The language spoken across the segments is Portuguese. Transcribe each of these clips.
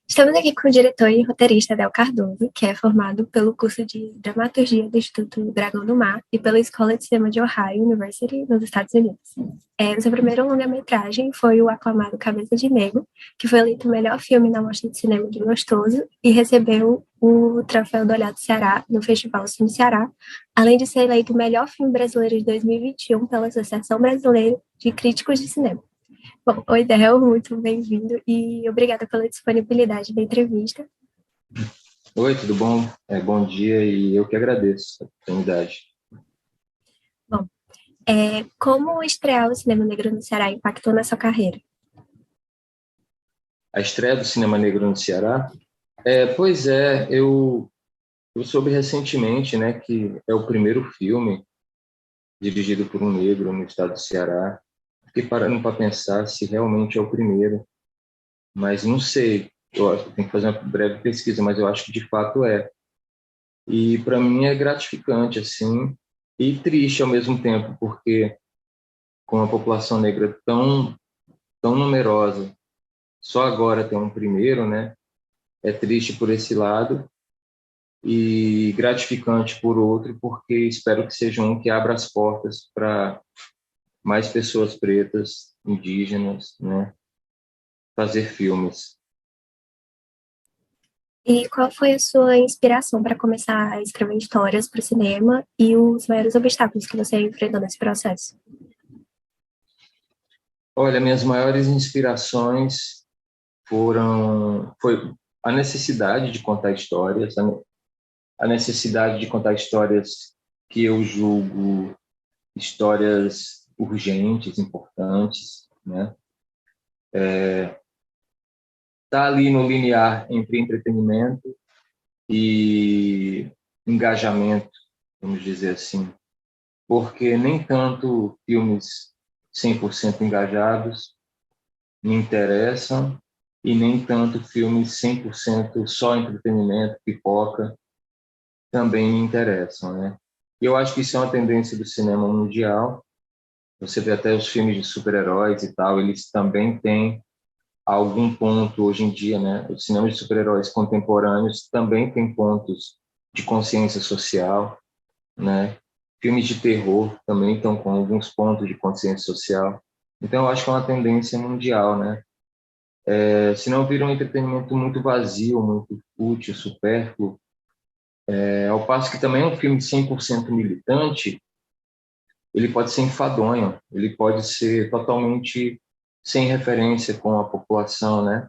Estamos aqui com o diretor e roteirista Adel Cardoso, que é formado pelo curso de Dramaturgia do Instituto Dragão do Mar e pela Escola de Cinema de Ohio University, nos Estados Unidos. O seu primeiro longa-metragem foi o aclamado Cabeça de Negro, que foi eleito o melhor filme na Mostra de Cinema de Gostoso e recebeu o troféu do Olhar do Ceará no Festival Cine Ceará, além de ser eleito o melhor filme brasileiro de 2021 pela Associação Brasileira de Críticos de Cinema. Bom, oi, Del, muito bem-vindo e obrigada pela disponibilidade da entrevista. Oi, tudo bom? Bom dia e eu que agradeço a oportunidade. Bom, como estrear o cinema negro no Ceará impactou na sua carreira? A estreia do cinema negro no Ceará? Eu soube recentemente, né, que é o primeiro filme dirigido por um negro no estado do Ceará. Fiquei parando para pensar se realmente é o primeiro, mas não sei. Eu acho que tem que fazer uma breve pesquisa, mas eu acho que de fato é. E para mim é gratificante, assim, e triste ao mesmo tempo, porque com a população negra tão numerosa, só agora tem um primeiro, né? É triste por esse lado e gratificante por outro, porque espero que seja um que abra as portas para mais pessoas pretas, indígenas, né? Fazer filmes. E qual foi a sua inspiração para começar a escrever histórias para o cinema e os maiores obstáculos que você enfrentou nesse processo? Olha, minhas maiores inspirações foi a necessidade de contar histórias, a necessidade de contar histórias que eu julgo histórias urgentes, importantes, né? Tá ali no linear entre entretenimento e engajamento, vamos dizer assim, porque nem tanto filmes 100% engajados me interessam e nem tanto filmes 100% só entretenimento, pipoca, também me interessam, né? E eu acho que isso é uma tendência do cinema mundial. Você vê até os filmes de super-heróis e tal, eles também têm algum ponto hoje em dia, né? Os cinemas de super-heróis contemporâneos também têm pontos de consciência social, né? Filmes de terror também estão com alguns pontos de consciência social. Então, eu acho que é uma tendência mundial, né? Senão vira um entretenimento muito vazio, muito fútil, supérfluo. Ao passo que também um filme 100% militante, ele pode ser enfadonho, ele pode ser totalmente sem referência com a população, né?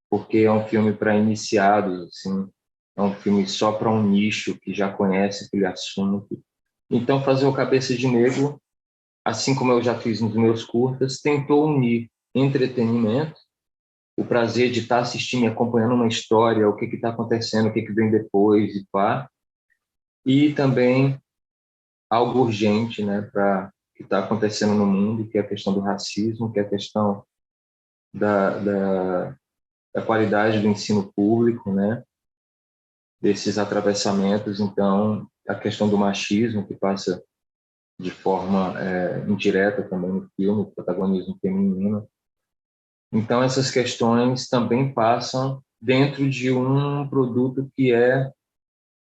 Porque é um filme para iniciados, assim, é um filme só para um nicho que já conhece aquele assunto. Então, fazer o Cabeça de Negro, assim como eu já fiz nos meus curtas, tentou unir entretenimento, o prazer de estar assistindo e acompanhando uma história, o que está acontecendo, o que vem depois, e pá, e também algo urgente, né, para que está acontecendo no mundo, que é a questão do racismo, que é a questão da, da, da qualidade do ensino público, né, desses atravessamentos. Então, a questão do machismo, que passa de forma indireta também no filme, o protagonismo feminino. Então, essas questões também passam dentro de um produto que é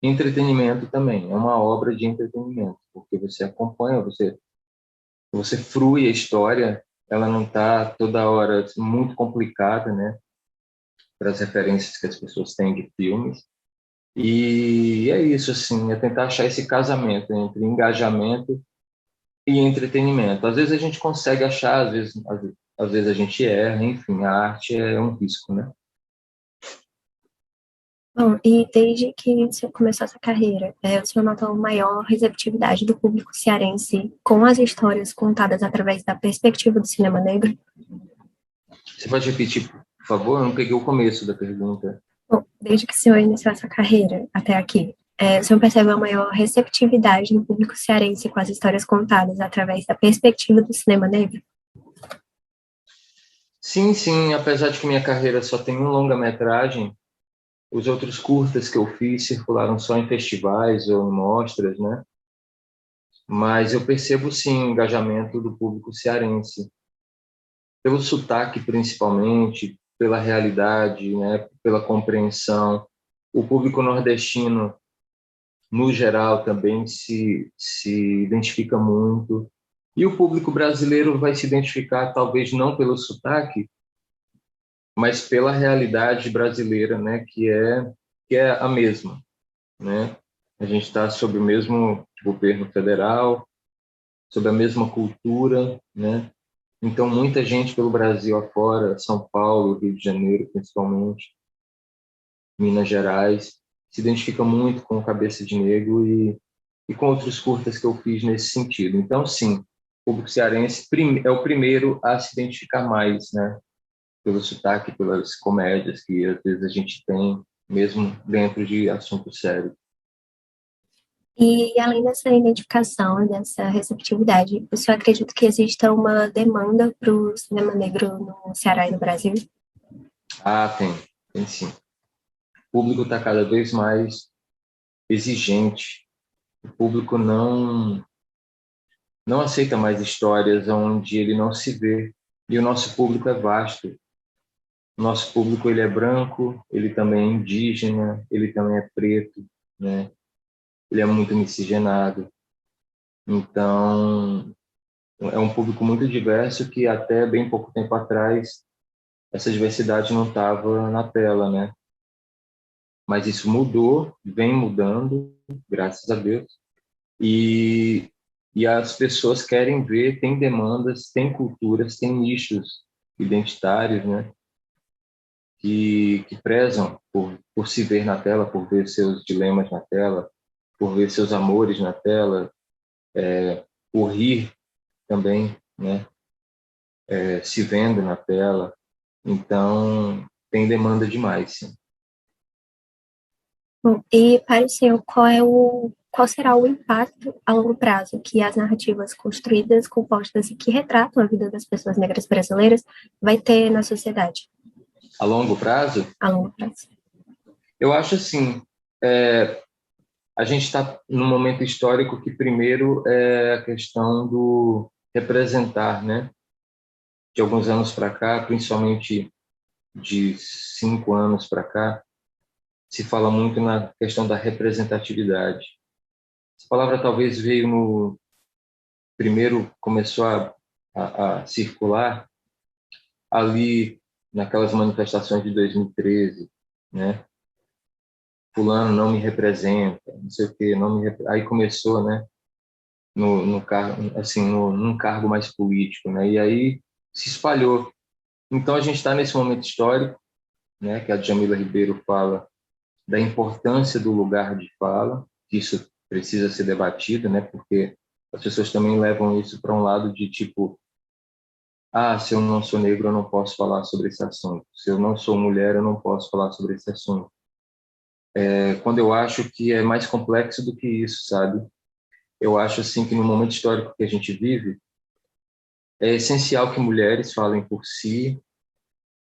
entretenimento também, é uma obra de entretenimento, porque você acompanha, você frui a história, ela não está toda hora muito complicada, né, para as referências que as pessoas têm de filmes. E é isso, assim, é tentar achar esse casamento entre engajamento e entretenimento. Às vezes a gente consegue achar, às vezes a gente erra, enfim, a arte é um risco, né? Bom, e desde que você começou essa carreira, você notou maior receptividade do público cearense com as histórias contadas através da perspectiva do cinema negro? Você pode repetir, por favor? Eu não peguei o começo da pergunta. Bom, desde que o senhor iniciou essa carreira até aqui, o senhor percebe uma maior receptividade do público cearense com as histórias contadas através da perspectiva do cinema negro? Sim, sim, apesar de que minha carreira só tem um longa-metragem, os outros curtas que eu fiz circularam só em festivais ou em mostras, né? Mas eu percebo sim o engajamento do público cearense, pelo sotaque principalmente, pela realidade, né, pela compreensão. O público nordestino, no geral, também se identifica muito. E o público brasileiro vai se identificar, talvez não pelo sotaque, mas pela realidade brasileira, né, que é a mesma, né? A gente está sob o mesmo governo federal, sob a mesma cultura, né? Então, muita gente pelo Brasil afora, São Paulo, Rio de Janeiro, principalmente, Minas Gerais, se identifica muito com Cabeça de Negro e com outros curtas que eu fiz nesse sentido. Então, sim, o público cearense é o primeiro a se identificar mais, né? Pelo sotaque, pelas comédias que às vezes a gente tem, mesmo dentro de assunto sério. E além dessa identificação, dessa receptividade, o senhor acredita que exista uma demanda para o cinema negro no Ceará e no Brasil? Ah, tem sim. O público está cada vez mais exigente. O público não aceita mais histórias onde ele não se vê. E o nosso público é vasto. O nosso público ele é branco, ele também é indígena, ele também é preto, né? Ele é muito miscigenado. Então, é um público muito diverso que até bem pouco tempo atrás essa diversidade não estava na tela, né? Mas isso mudou, vem mudando, graças a Deus. E, e as pessoas querem ver, tem demandas, tem culturas, tem nichos identitários, né? Que prezam por se ver na tela, por ver seus dilemas na tela, por ver seus amores na tela, por rir também, né? Se vendo na tela. Então, tem demanda demais, sim. Bom, e para o senhor, qual será o impacto a longo prazo que as narrativas construídas, compostas e que retratam a vida das pessoas negras brasileiras vai ter na sociedade A longo prazo, a longo prazo? eu acho assim, a gente está num momento histórico que primeiro é a questão do representar, né? De alguns anos para cá, principalmente de 5 anos para cá, se fala muito na questão da representatividade. Essa palavra talvez veio no primeiro, começou a circular ali naquelas manifestações de 2013, né? Fulano não me representa, não sei o quê, não me aí começou, né? No cargo, assim, num cargo mais político, né? E aí se espalhou. Então a gente está nesse momento histórico, né? Que a Djamila Ribeiro fala da importância do lugar de fala, que isso precisa ser debatido, né? Porque as pessoas também levam isso para um lado de tipo, ah, se eu não sou negro, eu não posso falar sobre esse assunto. Se eu não sou mulher, eu não posso falar sobre esse assunto. Quando eu acho que é mais complexo do que isso, sabe? Eu acho assim que no momento histórico que a gente vive, é essencial que mulheres falem por si,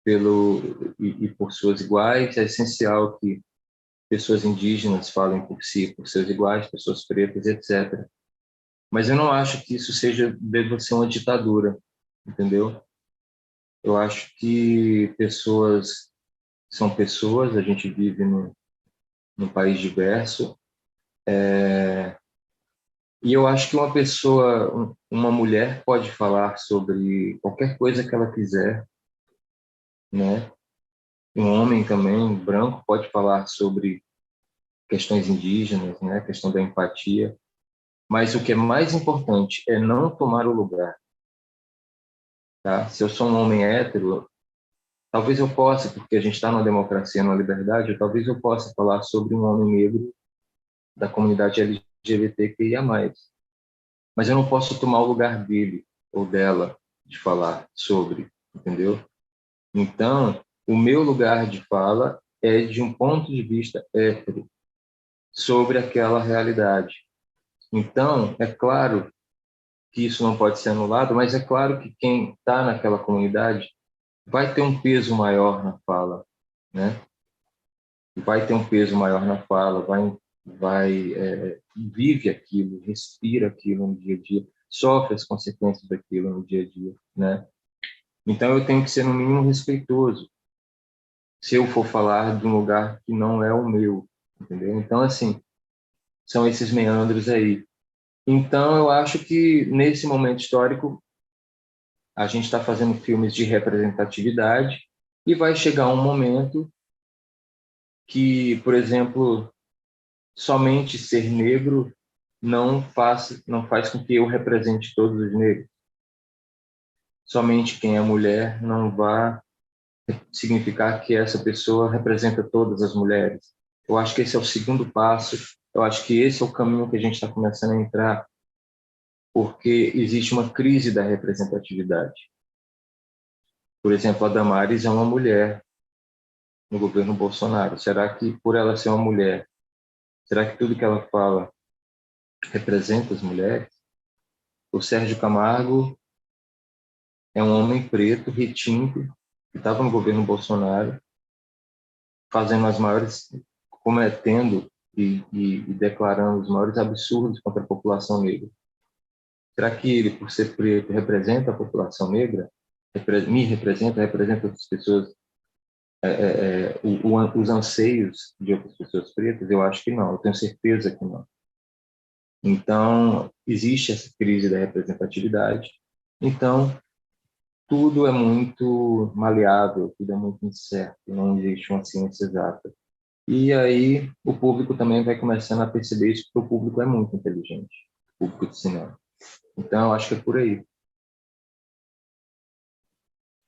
e por suas iguais. É essencial que pessoas indígenas falem por si, por seus iguais, pessoas pretas, etc. Mas eu não acho que isso deva ser uma ditadura, entendeu? Eu acho que pessoas são pessoas, a gente vive num país diverso, e eu acho que uma pessoa, uma mulher pode falar sobre qualquer coisa que ela quiser, né? Um homem também, branco, pode falar sobre questões indígenas, né? A questão da empatia. Mas o que é mais importante é não tomar o lugar, tá? Se eu sou um homem hétero, talvez eu possa, porque a gente está numa democracia, numa liberdade, talvez eu possa falar sobre um homem negro da comunidade LGBTQIA+. Mas eu não posso tomar o lugar dele ou dela de falar sobre, entendeu? Então, o meu lugar de fala é de um ponto de vista hétero sobre aquela realidade. Então, é claro que isso não pode ser anulado, mas é claro que quem está naquela comunidade vai ter um peso maior na fala, né? Vai ter um peso maior na fala, vive aquilo, respira aquilo no dia a dia, sofre as consequências daquilo no dia a dia, né? Então eu tenho que ser no mínimo respeitoso, se eu for falar de um lugar que não é o meu, entendeu? Então, assim, são esses meandros aí. Então, eu acho que, nesse momento histórico, a gente está fazendo filmes de representatividade e vai chegar um momento que, por exemplo, somente ser negro não faz com que eu represente todos os negros. Somente quem é mulher não vai significar que essa pessoa representa todas as mulheres. Eu acho que esse é o segundo passo, eu acho que esse é o caminho que a gente está começando a entrar, porque existe uma crise da representatividade. Por exemplo, a Damares é uma mulher no governo Bolsonaro. Será que, por ela ser uma mulher, será que tudo que ela fala representa as mulheres? O Sérgio Camargo é um homem preto, retinto, que estava no governo Bolsonaro, fazendo as maiores, cometendo e declarando os maiores absurdos contra a população negra. Será que ele, por ser preto, representa a população negra? Me representa, representa outras pessoas, os anseios de outras pessoas pretas? Eu acho que não, eu tenho certeza que não. Então, existe essa crise da representatividade. Então, tudo é muito maleável, tudo é muito incerto, não existe uma ciência exata. E aí o público também vai começando a perceber isso, porque o público é muito inteligente, o público de cinema. Então, eu acho que é por aí.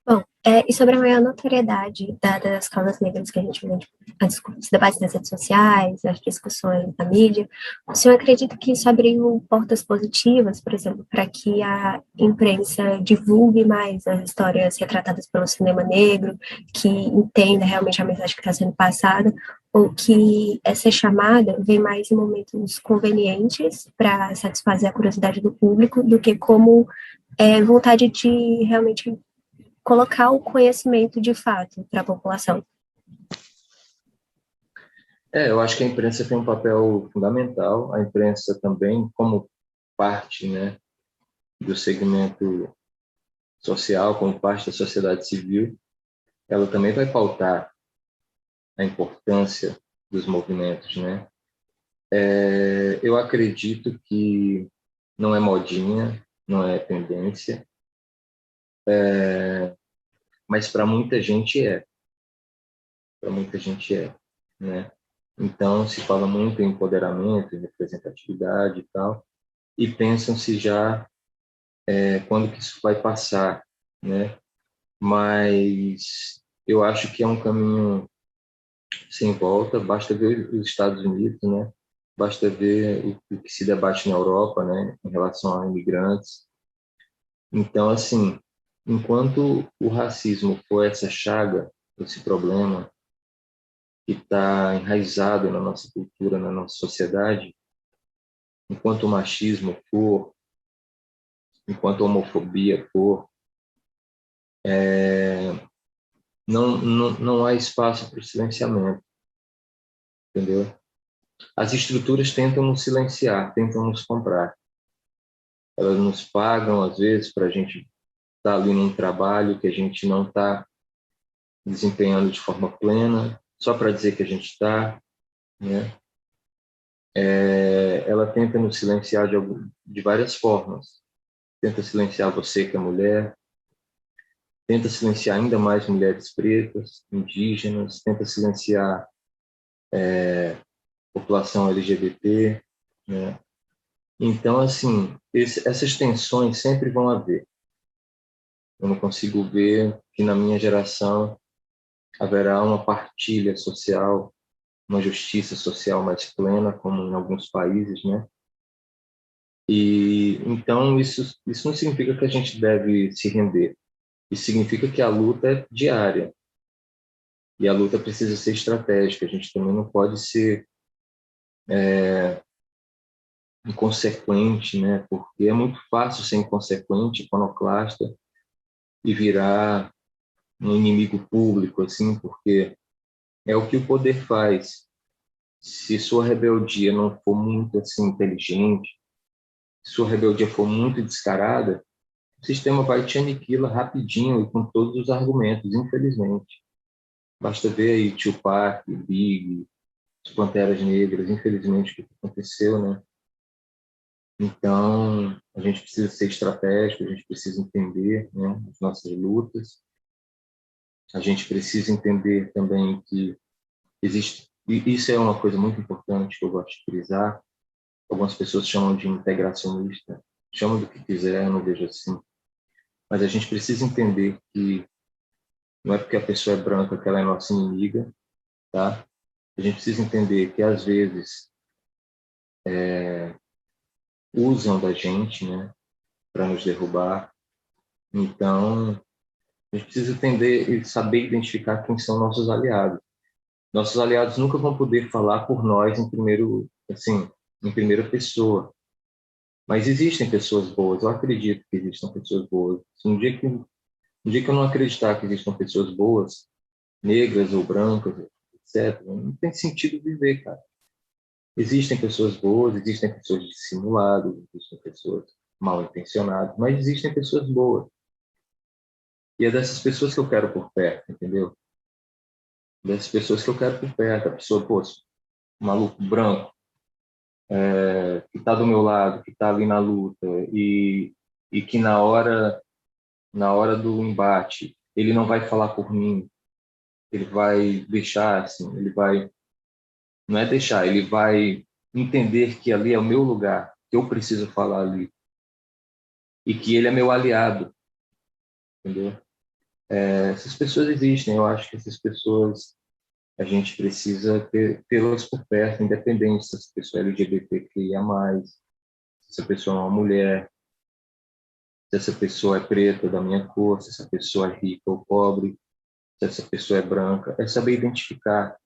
Bom, e sobre a maior notoriedade das causas negras que a gente vê, tipo, os debates nas redes sociais, as discussões na mídia, o senhor acredita que isso abriu portas positivas, por exemplo, para que a imprensa divulgue mais as histórias retratadas pelo cinema negro, que entenda realmente a mensagem que está sendo passada, ou que essa chamada vem mais em momentos convenientes para satisfazer a curiosidade do público do que como vontade de realmente colocar o conhecimento de fato para a população? Eu acho que a imprensa tem um papel fundamental. A imprensa também, como parte, né, do segmento social, como parte da sociedade civil, ela também vai pautar a importância dos movimentos, né? Eu acredito que não é modinha, não é tendência, mas para muita gente para muita gente né? Então se fala muito em empoderamento, em representatividade e tal, e pensam-se já quando que isso vai passar, né? Mas eu acho que é um caminho sem volta, basta ver os Estados Unidos, né? Basta ver o que se debate na Europa, né, em relação a imigrantes. Então, assim, enquanto o racismo for essa chaga, esse problema que está enraizado na nossa cultura, na nossa sociedade, enquanto o machismo for, enquanto a homofobia for, não há espaço para o silenciamento, entendeu? As estruturas tentam nos silenciar, tentam nos comprar. Elas nos pagam, às vezes, para a gente estar ali num trabalho que a gente não está desempenhando de forma plena, só para dizer que a gente está, né? Ela tenta nos silenciar de várias formas. Tenta silenciar você que é mulher, tenta silenciar ainda mais mulheres pretas, indígenas, tenta silenciar população LGBT, né? Então, assim, essas tensões sempre vão haver. Eu não consigo ver que na minha geração haverá uma partilha social, uma justiça social mais plena, como em alguns países, né? E então isso não significa que a gente deve se render. Isso significa que a luta é diária e a luta precisa ser estratégica. A gente também não pode ser inconsequente, né? Porque é muito fácil ser inconsequente, iconoclasta e virar um inimigo público, assim, porque é o que o poder faz. Se sua rebeldia não for muito assim inteligente, se sua rebeldia for muito descarada, o sistema vai te aniquila rapidinho e com todos os argumentos, infelizmente. Basta ver aí Tupac, Big, as Panteras Negras, infelizmente, o que aconteceu, né? Então, a gente precisa ser estratégico, a gente precisa entender, né, as nossas lutas. A gente precisa entender também que existe, e isso é uma coisa muito importante que eu gosto de frisar. Algumas pessoas chamam de integracionista, chamam do que quiser, eu não vejo assim. Mas a gente precisa entender que não é porque a pessoa é branca que ela é nossa inimiga, tá? A gente precisa entender que, às vezes, usam da gente, né, para nos derrubar. Então, a gente precisa entender e saber identificar quem são nossos aliados. Nossos aliados nunca vão poder falar por nós em primeiro, assim, em primeira pessoa. Mas existem pessoas boas, eu acredito que existam pessoas boas. Um dia que eu não acreditar que existam pessoas boas, negras ou brancas, etc., não tem sentido viver, cara. Existem pessoas boas, existem pessoas dissimuladas, existem pessoas mal intencionadas, mas existem pessoas boas. E é dessas pessoas que eu quero por perto, entendeu? Dessas pessoas que eu quero por perto. A pessoa, pô, um maluco branco, que está do meu lado, que está ali na luta, e que na hora do embate, ele não vai falar por mim, ele vai deixar, assim, ele vai, não é deixar, ele vai entender que ali é o meu lugar, que eu preciso falar ali, e que ele é meu aliado, entendeu? Essas pessoas existem, eu acho que essas pessoas a gente precisa tê-las por perto, independente se essa pessoa é LGBTQIA+, se essa pessoa é uma mulher, se essa pessoa é preta, da minha cor, se essa pessoa é rica ou pobre, se essa pessoa é branca. É saber identificar,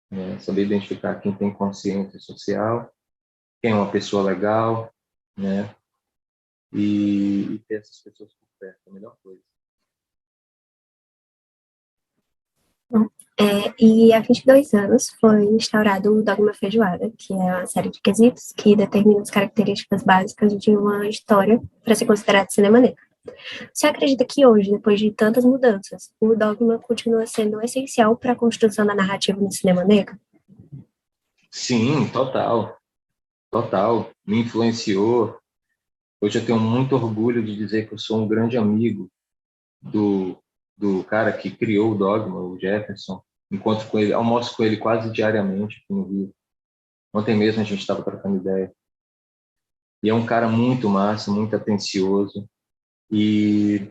né? Saber identificar quem tem consciência social, quem é uma pessoa legal, né? E ter essas pessoas por perto, é a melhor coisa. E há 22 anos foi instaurado o Dogma Feijoada, que é uma série de quesitos que determina as características básicas de uma história para ser considerado cinema negro. Você acredita que hoje, depois de tantas mudanças, o dogma continua sendo essencial para a construção da narrativa no cinema negro? Sim, total, total. Me influenciou. Hoje eu tenho muito orgulho de dizer que eu sou um grande amigo do, do cara que criou o Dogma, o Jefferson. Encontro com ele, almoço com ele quase diariamente aqui no Rio. Ontem mesmo a gente estava trocando ideia. E é um cara muito massa, muito atencioso. E,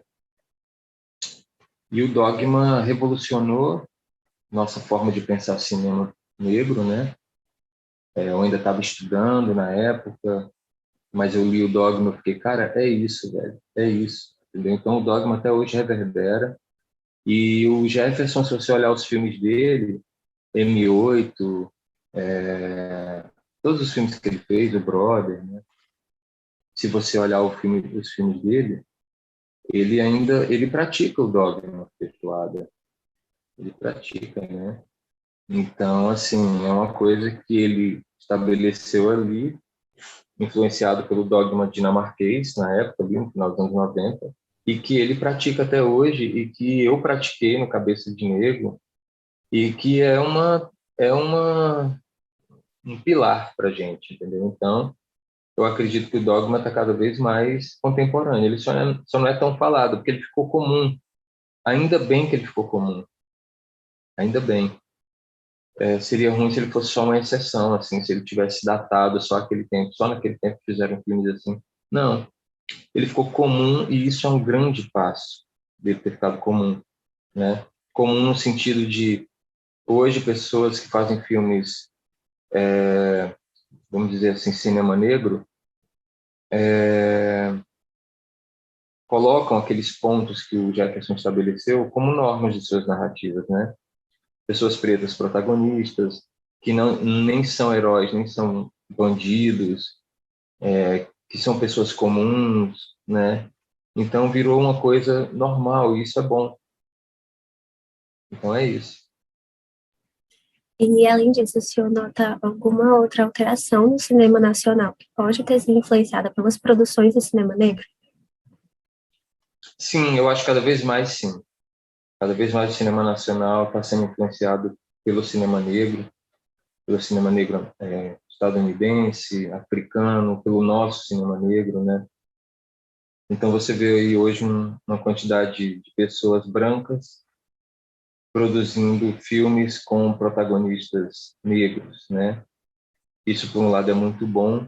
e o Dogma revolucionou nossa forma de pensar cinema negro, né? Eu ainda estava estudando na época, mas eu li o Dogma e fiquei, cara, é isso, velho, é isso. Entendeu? Então o Dogma até hoje reverbera. E o Jefferson, se você olhar os filmes dele, M8, todos os filmes que ele fez, o Brother, né? Se você olhar os filmes dele, ele pratica o dogma perpetuada, ele pratica, né? Então, assim, é uma coisa que ele estabeleceu ali, influenciado pelo dogma dinamarquês, na época, ali, no final dos anos 90, e que ele pratica até hoje, e que eu pratiquei no Cabeça de Negro, e que é um pilar para a gente, entendeu? Então, eu acredito que o dogma está cada vez mais contemporâneo. Ele só não é tão falado, porque ele ficou comum. Ainda bem que ele ficou comum. Ainda bem. Seria ruim se ele fosse só uma exceção, assim, se ele tivesse datado só aquele tempo, só naquele tempo que fizeram filmes assim. Não. Ele ficou comum e isso é um grande passo dele ter ficado comum, né? Comum no sentido de, hoje, pessoas que fazem filmes, vamos dizer assim, cinema negro, colocam aqueles pontos que o Jefferson estabeleceu como normas de suas narrativas, né? Pessoas pretas protagonistas, que não, nem são heróis, nem são bandidos, que são pessoas comuns, né? Então virou uma coisa normal e isso é bom. Então é isso. E, além disso, o senhor nota alguma outra alteração no cinema nacional que pode ter sido influenciada pelas produções do cinema negro? Sim, eu acho cada vez mais sim. Cada vez mais o cinema nacional está sendo influenciado pelo cinema negro estadunidense, africano, pelo nosso cinema negro, né? Então você vê aí hoje uma quantidade de pessoas brancas produzindo filmes com protagonistas negros, né? Isso, por um lado, é muito bom,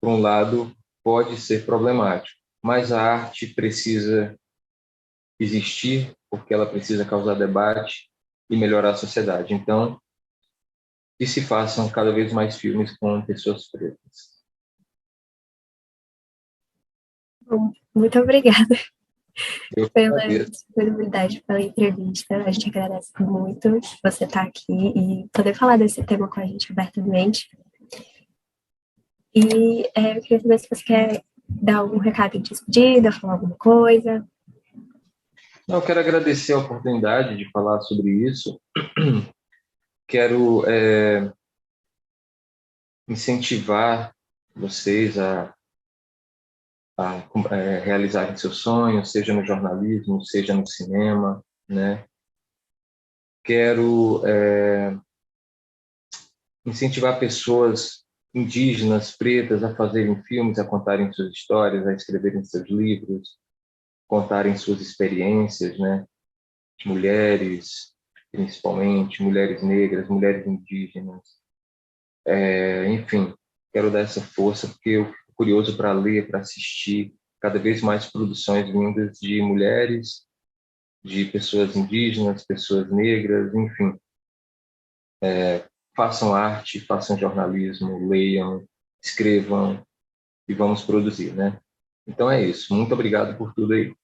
por um lado, pode ser problemático, mas a arte precisa existir porque ela precisa causar debate e melhorar a sociedade. Então, que se façam cada vez mais filmes com pessoas pretas. Bom, muito obrigada Eu que pela agradeço. disponibilidade, pela entrevista. A gente agradece muito você estar aqui e poder falar desse tema com a gente abertamente. E eu queria saber se você quer dar algum recado de despedida, falar alguma coisa. Eu quero agradecer a oportunidade de falar sobre isso. Quero incentivar vocês a realizarem seus sonhos, seja no jornalismo, seja no cinema, né? Quero incentivar pessoas indígenas, pretas, a fazerem filmes, a contarem suas histórias, a escreverem seus livros, contarem suas experiências, né? Mulheres, principalmente, mulheres negras, mulheres indígenas. Enfim, quero dar essa força porque eu fico curioso para ler, para assistir cada vez mais produções vindas de mulheres, de pessoas indígenas, pessoas negras, enfim. Façam arte, façam jornalismo, leiam, escrevam e vamos produzir, né? Então é isso. Muito obrigado por tudo aí.